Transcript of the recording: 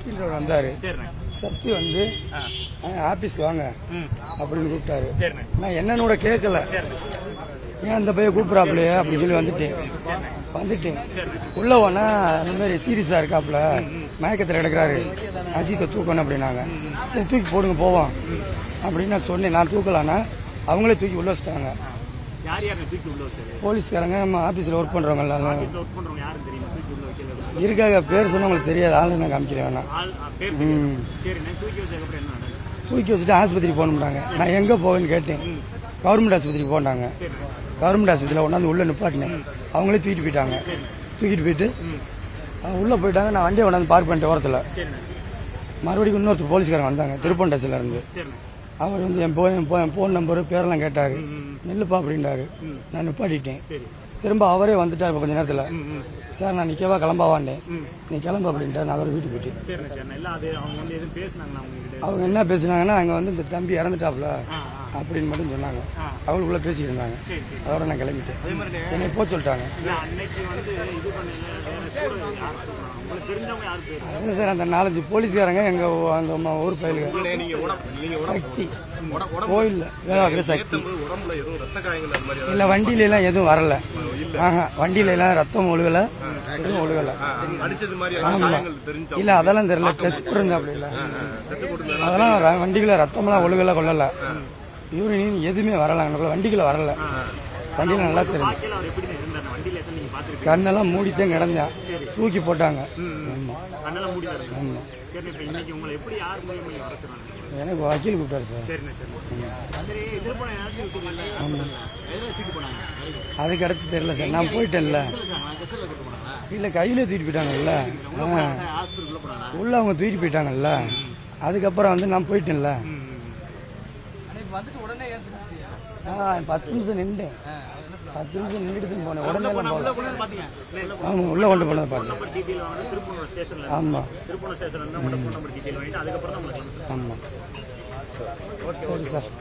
வக்கீல் வந்தாரு. சக்தி வந்து ஆபீஸ்க்கு வாங்க அப்படின்னு கூப்பிட்டாரு. நான் என்னன்னு கூட கேட்கல, ஏன் அந்த பையன் கூப்பிடாப்லையே அப்படின்னு சொல்லி வந்துட்டேன். உள்ள போனா இந்த மாதிரி சீரியஸா இருக்காப்ல, மயக்கத்தில் எடுக்கிறாரு, அஜித்தை தூக்கணும் அப்படின்னாங்க. சரி தூக்கி போடுங்க போவோம் அப்படின்னு நான் சொன்னேன். நான் தூக்கலான்னா அவங்களே தூக்கி உள்ள வச்சிட்டாங்க. போலீஸ்காரங்க நம்ம ஆபீஸ்ல ஒர்க் பண்றவங்க இருக்காங்க. பேர் சொன்னா உங்களுக்கு தெரியாது, ஆளு நான் காமிக்கிறேன் வேணா. தூக்கி வச்சுட்டு ஆஸ்பத்திரி போகணும்னாங்க. நான் எங்க போவேன்னு கேட்டேன். கவர்மெண்ட் ஆஸ்பத்திரிக்கு போனாங்க. கவர்மெண்ட் ஆஸ்பத்திரியில் கொண்டாந்து உள்ள நிப்பாட்டினேன். அவங்களே தூக்கிட்டு போயிட்டு உள்ள போயிட்டாங்க. நான் வண்டியை கொண்டாந்து பார்க் பண்ணிட்டு ஓரத்தில் மறுபடியும் இன்னொருத்தர் போலீஸ்காரங்க வந்தாங்க திருப்பண்டசில இருந்து. அவர் வந்து என் போன் நம்பரு பேரெல்லாம் கேட்டாரு. நெல்லுப்பா அப்படின்றாரு. நான் நிப்பாட்டிட்டேன். திரும்ப அவரே வந்துட்டார் கொஞ்ச நேரத்தில். சார் நான் நிற்கவா கிளம்பாவாண்டேன். நீ கிளம்பு அப்படின்ட்டு நான் அவரை வீட்டுக்கு போயிட்டேன். அவங்க என்ன பேசினாங்கன்னா அங்கே வந்து இந்த தம்பி இறந்துட்டாப்ல அப்படின்னு மட்டும் சொன்னாங்க. அவங்களுக்குள்ள பேசிக்கிட்டு இருந்தாங்க. அதோட நான் கிளம்பிட்டேன். என்னை போக சொல்லிட்டாங்க. சார் அந்த 4-5 போலீஸ்காரங்க எங்க அந்த ஊர் பயிலுங்க சக்தி கோயில் வேற சக்தி இல்ல. வண்டியில எல்லாம் எதுவும் வரல. வண்டியில எல்லாம் ரத்தம் ஒழுகல, எதுவும் ஒழுகல. இல்ல அதெல்லாம் தெரியல. டெஸ்ட் இருந்தா இல்ல, அதெல்லாம் வண்டிக்குள்ள ரத்தம்லாம் ஒழுகல கொள்ளல. யூரின் எதுவுமே வரல. வண்டிக்குள்ள வரல. வண்டியில நல்லா தெரிஞ்சு கண்ணெல்லாம் மூடித்தான் கிடந்தேன். தூக்கி போட்டாங்க. எனக்கு வக்கீல் கூப்பிட்டாரு சார். அதுக்கு அடுத்து தெரியல சார். நான் போயிட்டேன்ல. இல்ல கையில தூக்கிட்டு போயிட்டாங்கல்ல, உள்ள அவங்க தூக்கிட்டு போயிட்டாங்கல்ல. அதுக்கப்புறம் வந்து நான் போயிட்டேன்ல. 10 நிமிஷம் நின்றேன். 10 நிமிஷம் நின்றுட்டு போனேன். உடனே ஆமா உள்ள கொண்டு போனதை பார்த்தேன். ஆமா ஆமா சரி சார்.